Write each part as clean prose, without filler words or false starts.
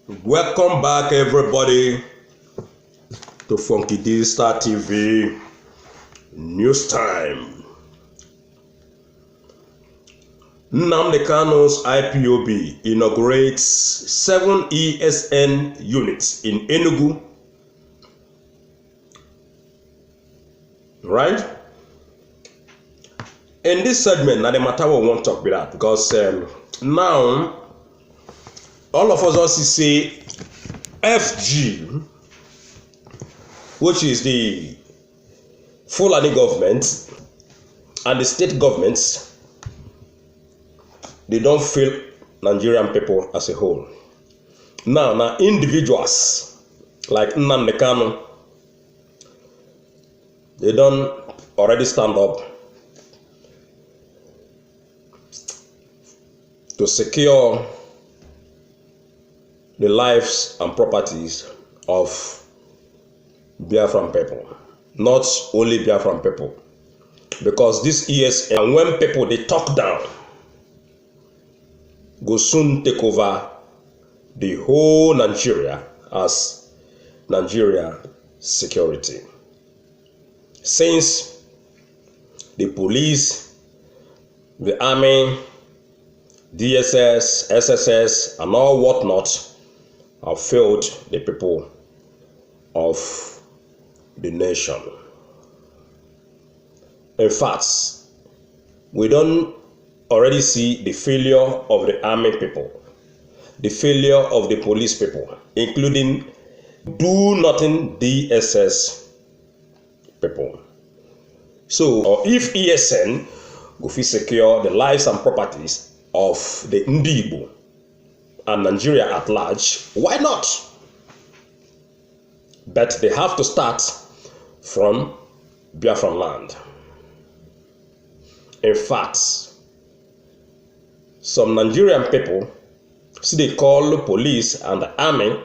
Welcome back, everybody, to Funky Digital TV News Time. Nnamdi Kanu's IPOB inaugurates 7 ESN units in Enugu. Right? In this segment, now the matter we won't talk about that because now all of us also say FG, which is the Fulani government and the state governments, they don't feel Nigerian people as a whole. Now individuals like Nnamdi Kanu, they don't already stand up to secure the lives and properties of Biafran people. Not only Biafran people. Because this ESN, and when people they talk down, go soon take over the whole Nigeria as Nigeria security. Since the police, the army, DSS, SSS, and all whatnot have failed the people of the nation. In fact, we don't already see the failure of the army people, the failure of the police people, including do nothing DSS people. So, if ESN go fit secure the lives and properties of the Ndigbo and Nigeria at large, why not? But they have to start from Biafran land. In fact, some Nigerian people see they call the police and the army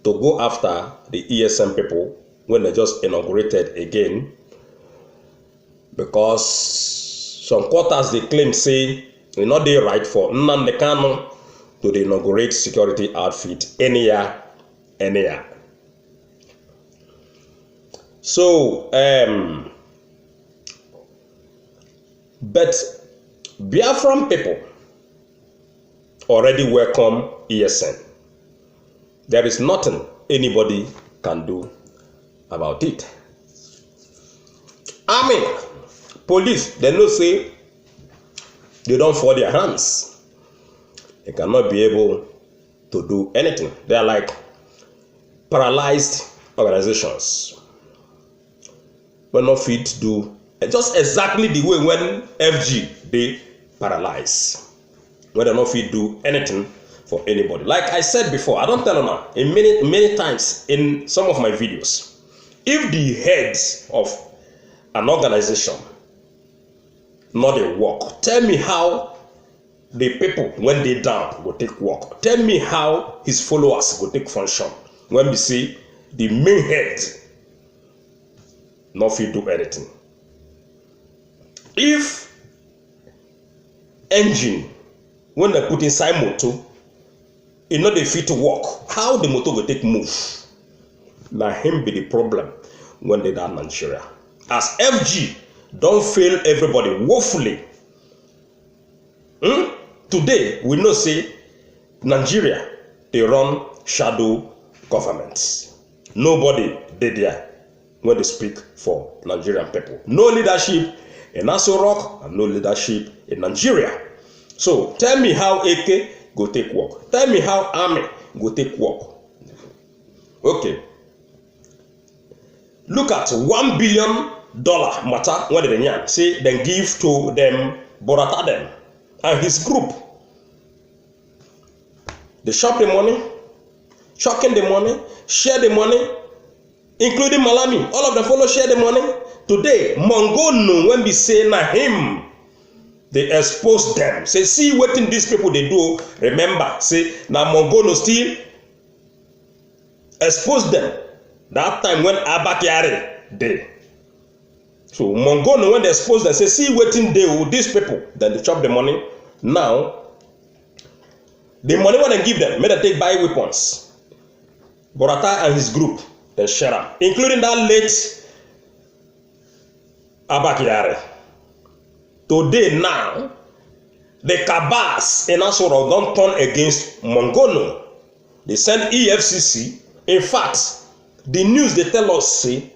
to go after the ESN people when they just inaugurated again, because some quarters they claim say it's not the right for Nnamdi Kanu to the inaugurate security outfit any year. So, but Biafran people already welcome ESN. There is nothing anybody can do about it. Army, police, they know say they don't fold their hands. They cannot be able to do anything. They are like paralyzed organizations. But not fit to do just exactly the way when FG they paralyze. When they not fit do anything for anybody. Like I said before, I don't tell them now, in many times in some of my videos, if the heads of an organization not a work, tell me how the people when they down go take work. Tell me how his followers go take function when we see the main head not fit do anything. If engine when they put inside motor, it not dey fit to work, how the motor go take move? Na him be the problem when they down Nigeria. As FG don't fail everybody woefully. Today we know say Nigeria they run shadow governments. Nobody did there when they speak for Nigerian people. No leadership in Aso Rock and no leadership in Nigeria. So tell me how AK go take work. Tell me how army go take work. Okay. Look at $1 billion matter when they say then give to them Borata them and his group. They shop the money, shocking the money, share the money, including Malami. All of them follow share the money. Today, Mongono when we say na him, they expose them. Say, see what in these people they do. Remember, say na Mongono still expose them. That time when Abakiari did. So Mongono when they expose them, say, see what in they with these people. Then they chop the money. Now, the money when they give them, may they take buy weapons. Buratai and his group, then share am, including that late Abba Kyari. Today now, the cabals in Asoro don't turn against Mongono. They send EFCC. In fact, the news they tell us say,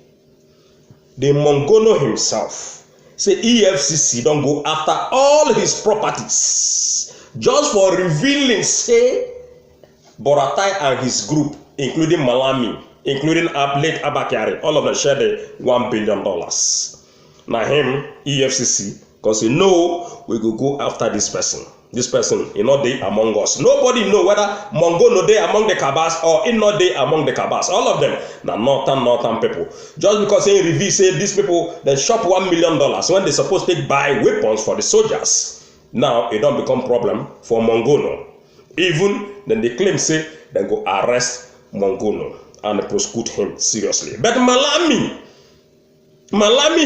the Mongono himself say EFCC don't go after all his properties just for revealing say Buratai and his group, including Malami, including late Abba Kyari, all of them share the $1 billion. Now him, EFCC, because you know we go after this person. This person is not there among us. Nobody know whether Mongono they among the Kabas or in not they among the Kabas. All of them now northern people. Just because they reveal say these people then shop $1 million when they supposed to buy weapons for the soldiers. Now it don't become problem for Mongono. Even then they claim say they go arrest Mongono and prosecute him seriously. But Malami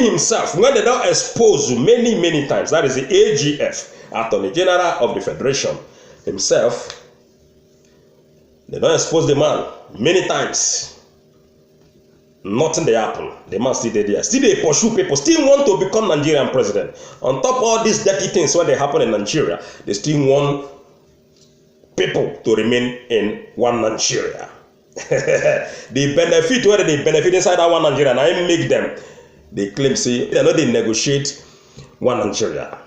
himself, when they don't expose many times, that is the AGF, Attorney General of the Federation himself, they don't expose the man many times. Nothing they happen. The man still there. Still they pursue people, still want to become Nigerian president. On top of all these dirty things when they happen in Nigeria, they still want people to remain in one Nigeria. The benefit, whether they benefit inside that one Nigeria, and I make them. They claim say they know they negotiate one Nigeria.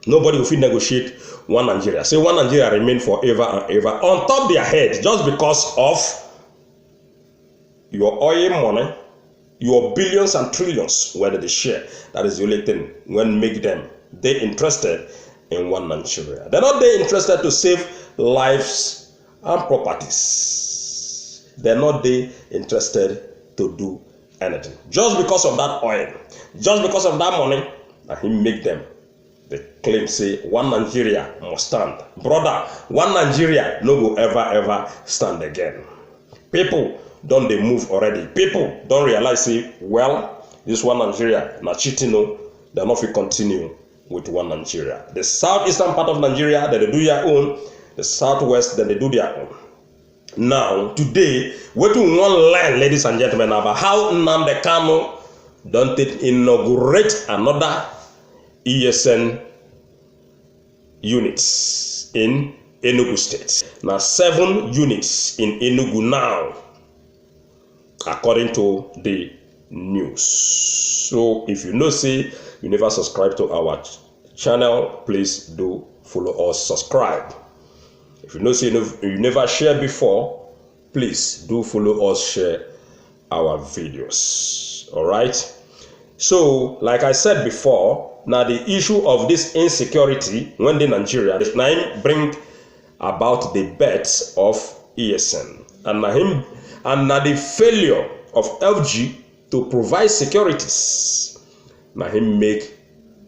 Nobody will negotiate one Nigeria. Say one Nigeria remain forever and ever on top their head just because of your oil money, your billions and trillions whether they share. That is the only thing when make them they interested in one Nigeria. They're not they interested to save lives and properties. They're not they interested to do anything. Just because of that oil, just because of that money, that he make them. They claim say one Nigeria must stand. Brother, one Nigeria no go ever stand again. People don't they move already. People don't realize say, well, this one Nigeria na cheating no, they're not fit continue with one Nigeria. The southeastern part of Nigeria, they do their own. The southwest, then they do their own. Now, today, what we want to learn, ladies and gentlemen, about how Nnamdi Kanu don't inaugurate another ESN units in Enugu State. Now, 7 units in Enugu now, according to the news. So, if you know, say you never subscribe to our channel, please do follow us, subscribe. If you know say you never share before, please do follow us, share our videos. All right. So, like I said before, now the issue of this insecurity when the Nigeria bring about the birth of ESN and now the failure of FG to provide securities. Now him make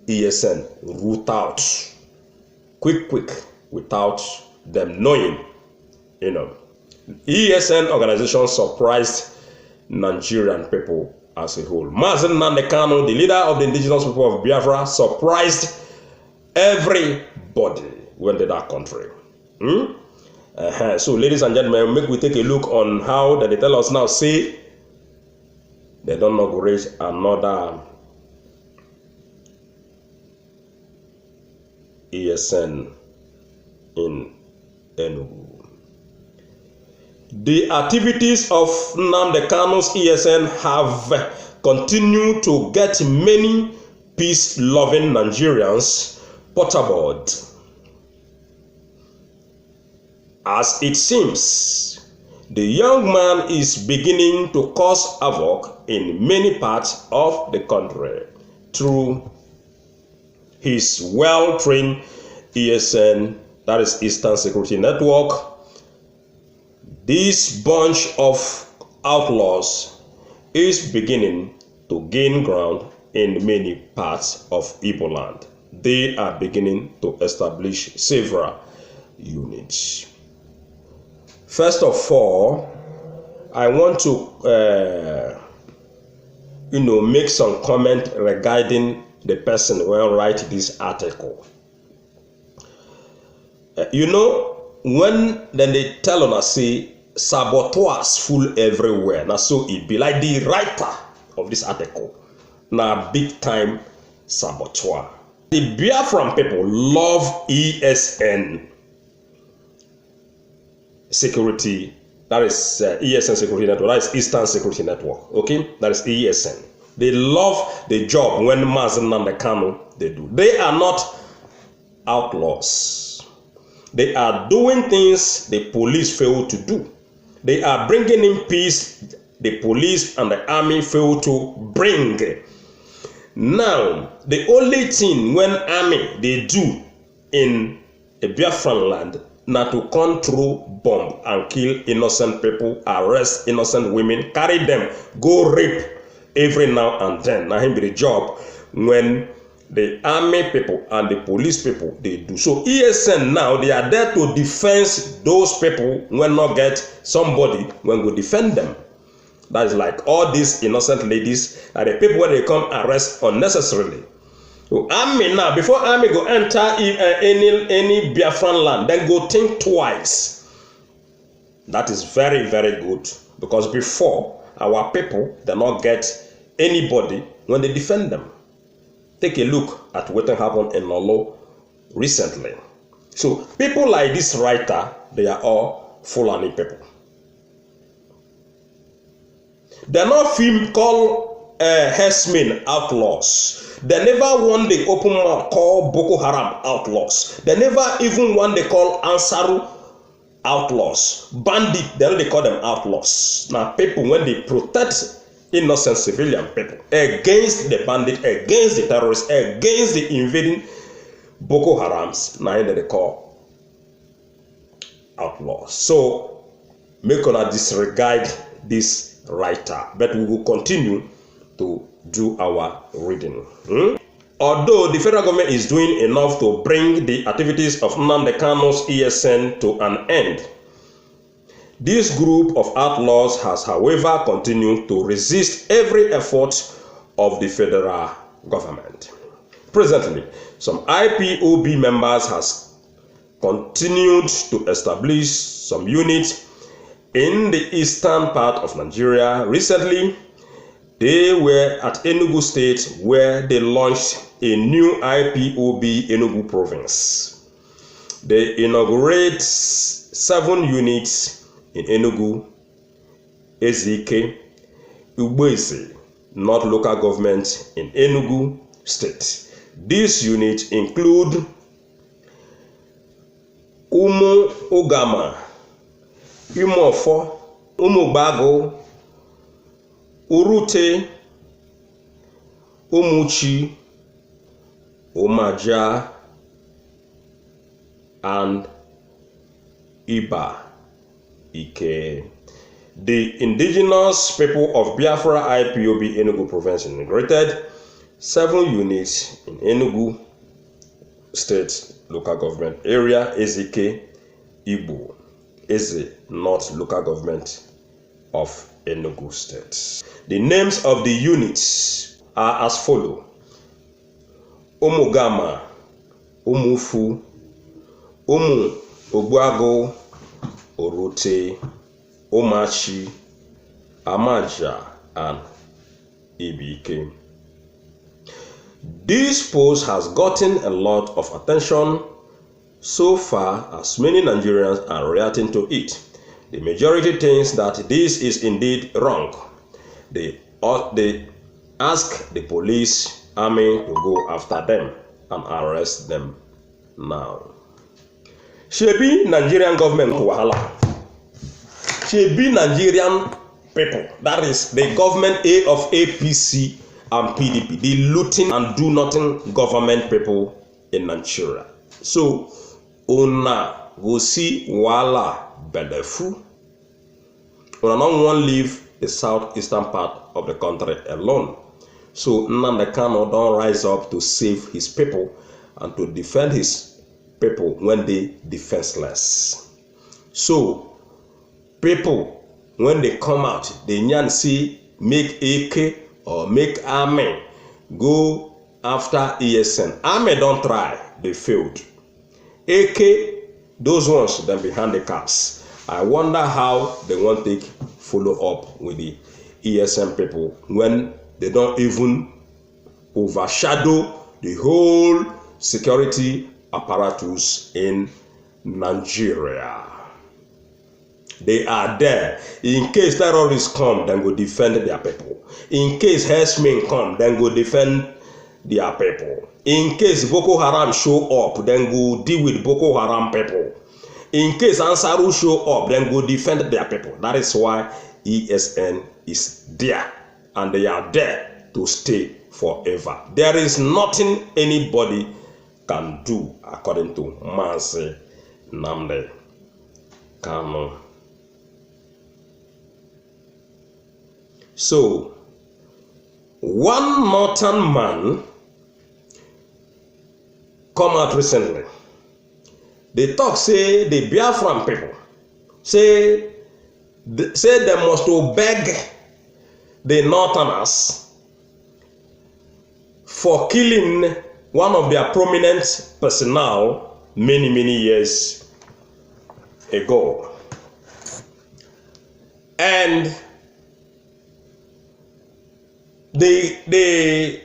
ESN root out quick without them knowing, you know. ESN organization surprised Nigerian people as a whole. Mazi Nnamdi Kanu, the leader of the indigenous people of Biafra, surprised everybody when to that country. So, ladies and gentlemen, make we take a look on how that they tell us now. Say they don't inaugurate another ESN in Enugu. The activities of Nnamdi Kanu's ESN have continued to get many peace-loving Nigerians put aboard. As it seems, the young man is beginning to cause havoc in many parts of the country through his well-trained ESN, that is Eastern Security Network. This bunch of outlaws is beginning to gain ground in many parts of Igbo land. They are beginning to establish several units. First of all, I want to make some comment regarding the person who will write this article. When then they tell us, say, saboteurs full everywhere. Now so it be like the writer of this article. Now big time saboteur. The Biafran people love ESN security. That is ESN security network. That is Eastern Security Network. Okay, that is ESN. They love the job when Mazen Nnamdi Kanu they do. They are not outlaws. They are doing things the police fail to do. They are bringing in peace the police and the army fail to bring. Now, the only thing when army they do in a Biafran land na to control bomb and kill innocent people, arrest innocent women, carry them, go rape every now and then. Now him be the job when the army people and the police people they do. So ESN now they are there to defend those people when not get somebody when go defend them. That is like all these innocent ladies and the people when they come arrest unnecessarily. So army now, before army go enter any Biafran land, then go think twice. That is very, very good. Because before, our people, they not get anybody when they defend them. Take a look at what happened in Lolo recently. So people like this writer, they are all Fulani people. They're not film called herdsmen outlaws. They never want the open mouth call Boko Haram outlaws. They never even want they call Ansaru outlaws. Bandit, they call them outlaws. Now people when they protect innocent civilian people against the bandit, against the terrorists, against the invading Boko Harams, now they call outlaws. So make una disregard this writer, but we will continue to do our reading. Although the federal government is doing enough to bring the activities of Nnamdi Kanu's ESN to an end, this group of outlaws has, however, continued to resist every effort of the federal government. Presently, some IPOB members has continued to establish some units in the eastern part of Nigeria. Recently, they were at Enugu State where they launched a new IPOB Enugu province. They inaugurate 7 units in Enugu, Ezike, Ugboeze, North Local Government in Enugu State. These units include Umu Ogama, Umofo, Umubago, Urute, Umuchi, Umaja, and Iba Ike. The indigenous people of Biafra IPOB Enugu province inaugurated 7 units in Enugu State local government area, Ezike, Igbo, Eze North local government of Enugu State. The names of the units are as follow: Umugama, Umufu, Umu Ogbuago, Orute, Omachi, Amaja, and Ibike. This post has gotten a lot of attention so far as many Nigerians are reacting to it. The majority thinks that this is indeed wrong. They ask the police army to go after them and arrest them now. Shebi Nigerian government wahala. Shebi Nigerian people, that is the government of APC and PDP, the looting and do nothing government people in Nigeria. So una go see wala belefu. Una don't want to leave the southeastern part of the country alone. So Nnamdi Kanu don't rise up to save his people and to defend his people when they defenseless. So people when they come out, they can see make AK or make army go after ESN. Army don't try, they failed. AK, those ones them be handicaps. I wonder how they want to follow up with the ESN people when they don't even overshadow the whole security apparatus in Nigeria. They are there. In case terrorists come, then go defend their people. In case herdsmen come, then go defend their people. In case Boko Haram show up, then go deal with Boko Haram people. In case Ansaru show up, then go defend their people. That is why ESN is there. And they are there to stay forever. There is nothing anybody can do, according to Mazi Nnamdi Kanu. So, one northern man come out recently. They talk, say the Biafran people, say they must beg the northerners for killing one of their prominent personnel many years ago. And the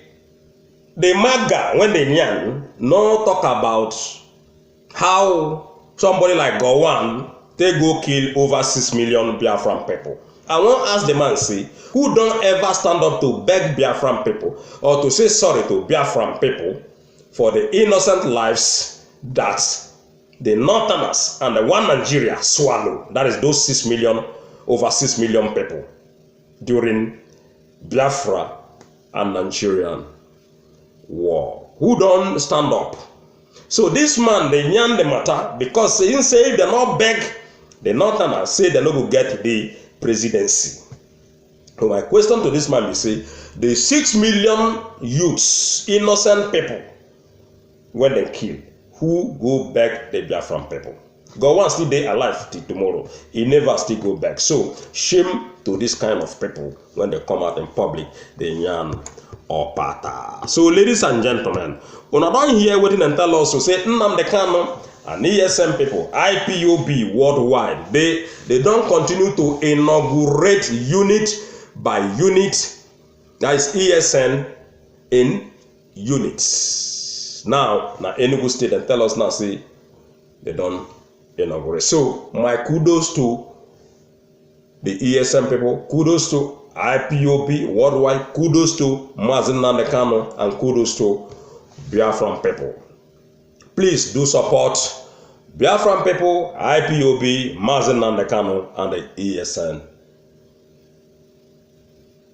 MAGA, when they yarn, no talk about how somebody like Gowon they go kill over 6 million Biafran people. I want to ask the man, say, who don't ever stand up to beg Biafran people or to say sorry to Biafran people for the innocent lives that the Northerners and the one Nigeria swallow, that is those 6 million, over 6 million people during Biafra and Nigerian war. Who don't stand up? So this man, they yarn the matter because he say if they not beg the Northerners, say they not go get the presidency. So my question to this man is, say the 6 million youths, innocent people, when they kill, who go back the Biafran people? Gowon still dey alive till tomorrow. He never still go back. So shame to this kind of people when they come out in public, they yarn or pata. So ladies and gentlemen, una don hear wetin dem tell us, so say Nnamdi Kanu and ESN people, IPOB worldwide, they don't continue to inaugurate unit by unit, that is ESN in units. Now Enugu State and tell us now, say they don't inaugurate. So my kudos to the ESN people, kudos to IPOB worldwide, kudos to Mazi Nnamdi Kanu, and kudos to Biafran people. Please do support Biafran people, IPOB, Mazi Nnamdi Kanu, and the ESN.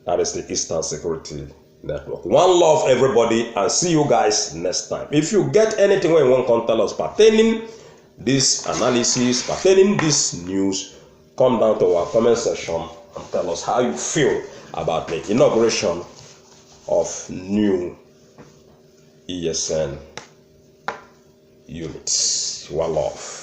That is the Eastern Security Network. One love, everybody, and see you guys next time. If you get anything where you want to tell us pertaining this analysis, pertaining this news, come down to our comment section and tell us how you feel about the inauguration of new ESN units. One love.